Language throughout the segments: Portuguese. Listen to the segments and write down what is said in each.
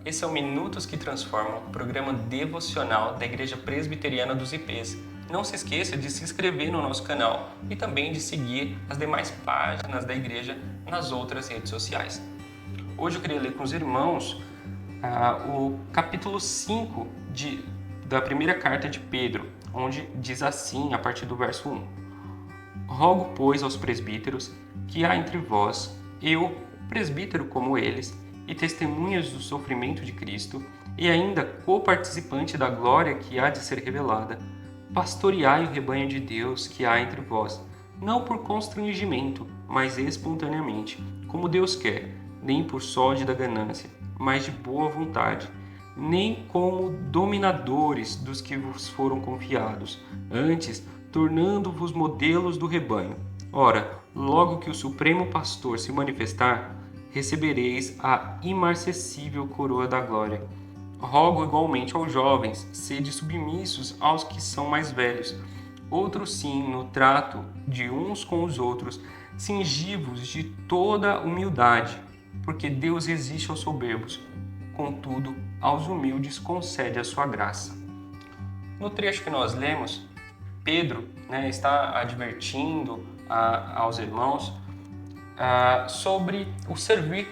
esse é o Minutos que Transformam, programa devocional da Igreja Presbiteriana dos IPs. Não se esqueça de se inscrever no nosso canal e também de seguir as demais páginas da igreja nas outras redes sociais. Hoje eu queria ler com os irmãos o capítulo 5 da primeira carta de Pedro, onde diz assim, a partir do verso 1. Rogo, pois, aos presbíteros que há entre vós, eu, presbítero como eles, e testemunhas do sofrimento de Cristo, e ainda coparticipante da glória que há de ser revelada, pastoreai o rebanho de Deus que há entre vós, não por constrangimento, mas espontaneamente, como Deus quer, nem por sórdida ganância, mas de boa vontade, nem como dominadores dos que vos foram confiados, antes tornando-vos modelos do rebanho. Ora, logo que o Supremo Pastor se manifestar, recebereis a imarcessível coroa da glória. Rogo igualmente aos jovens, sede submissos aos que são mais velhos. Outros sim, no trato de uns com os outros, cingivos de toda humildade, porque Deus resiste aos soberbos, contudo, aos humildes concede a sua graça. No trecho que nós lemos, Pedro está advertindo aos irmãos sobre o servir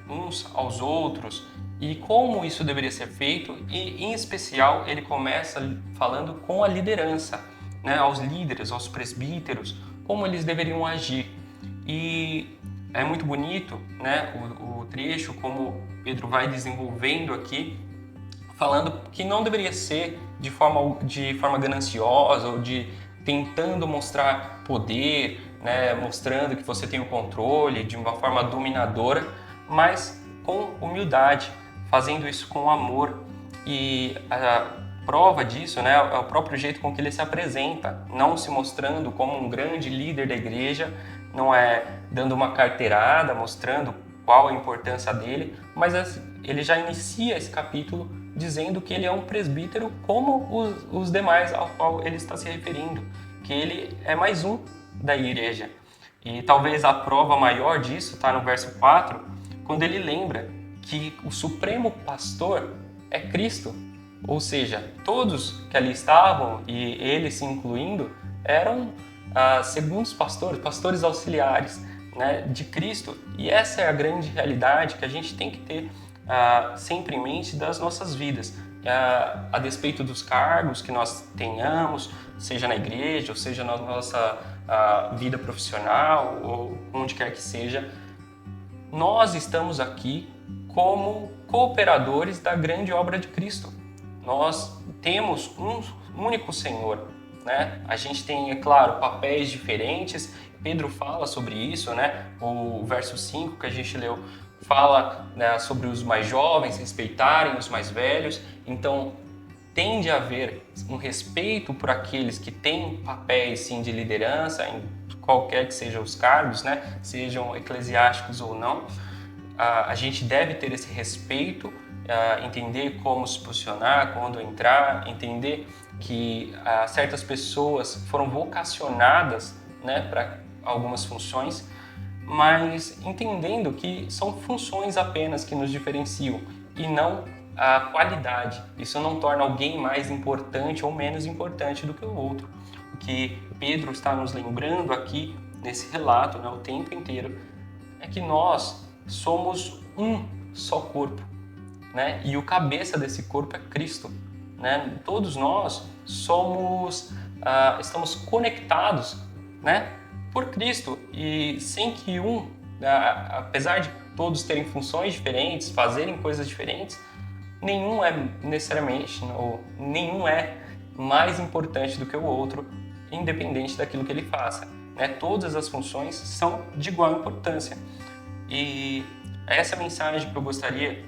uns aos outros e como isso deveria ser feito, e em especial ele começa falando com a liderança, aos líderes, aos presbíteros, como eles deveriam agir. E é muito bonito o trecho, como Pedro vai desenvolvendo aqui, falando que não deveria ser de forma gananciosa ou tentando mostrar poder, mostrando que você tem o controle de uma forma dominadora, mas com humildade, fazendo isso com amor. E a prova disso é o próprio jeito com que ele se apresenta, não se mostrando como um grande líder da igreja, não é dando uma carteirada, mostrando qual a importância dele, mas ele já inicia esse capítulo dizendo que ele é um presbítero como os demais ao qual ele está se referindo, que ele é mais um da igreja. E talvez a prova maior disso está no verso 4, quando ele lembra que o Supremo Pastor é Cristo. Ou seja, todos que ali estavam, e ele se incluindo, eram segundos pastores auxiliares de Cristo. E essa é a grande realidade que a gente tem que ter sempre em mente das nossas vidas, a despeito dos cargos que nós tenhamos, seja na igreja, ou seja na nossa vida profissional, ou onde quer que seja, nós estamos aqui como cooperadores da grande obra de Cristo. Nós temos um único Senhor, A gente tem, é claro, papéis diferentes. Pedro fala sobre isso, O verso 5 que a gente leu fala sobre os mais jovens respeitarem os mais velhos. Então, tende a haver um respeito por aqueles que têm papéis, sim, de liderança, em qualquer que sejam os cargos, sejam eclesiásticos ou não. A gente deve ter esse respeito, entender como se posicionar, quando entrar, entender que certas pessoas foram vocacionadas para algumas funções, mas entendendo que são funções apenas que nos diferenciam e não a qualidade. Isso não torna alguém mais importante ou menos importante do que o outro. O que Pedro está nos lembrando aqui nesse relato, o tempo inteiro, é que nós somos um só corpo, e o cabeça desse corpo é Cristo. Todos nós estamos conectados por Cristo, e sem que apesar de todos terem funções diferentes, fazerem coisas diferentes, nenhum é necessariamente, ou nenhum é mais importante do que o outro, independente daquilo que ele faça. Todas as funções são de igual importância. E essa é a mensagem que eu gostaria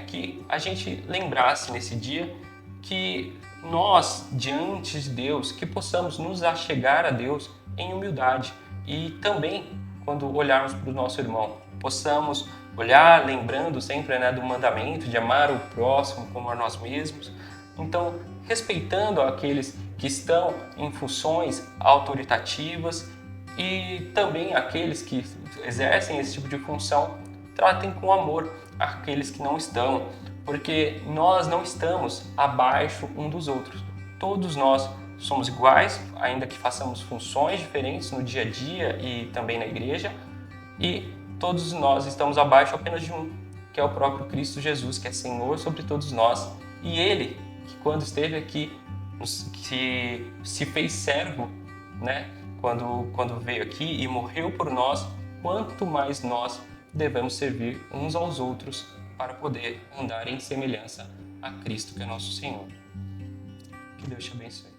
que a gente lembrasse nesse dia, que nós, diante de Deus, que possamos nos achegar a Deus em humildade, e também, quando olharmos para o nosso irmão, possamos olhar lembrando sempre do mandamento de amar o próximo como a nós mesmos. Então, respeitando aqueles que estão em funções autoritativas, e também aqueles que exercem esse tipo de função, tratem com amor aqueles que não estão, porque nós não estamos abaixo um dos outros. Todos nós somos iguais, ainda que façamos funções diferentes no dia a dia e também na igreja, e todos nós estamos abaixo apenas de um, que é o próprio Cristo Jesus, que é Senhor sobre todos nós. E Ele, que quando esteve aqui, que se fez servo, né? Quando veio aqui e morreu por nós, quanto mais nós devemos servir uns aos outros para poder andar em semelhança a Cristo, que é nosso Senhor. Que Deus te abençoe.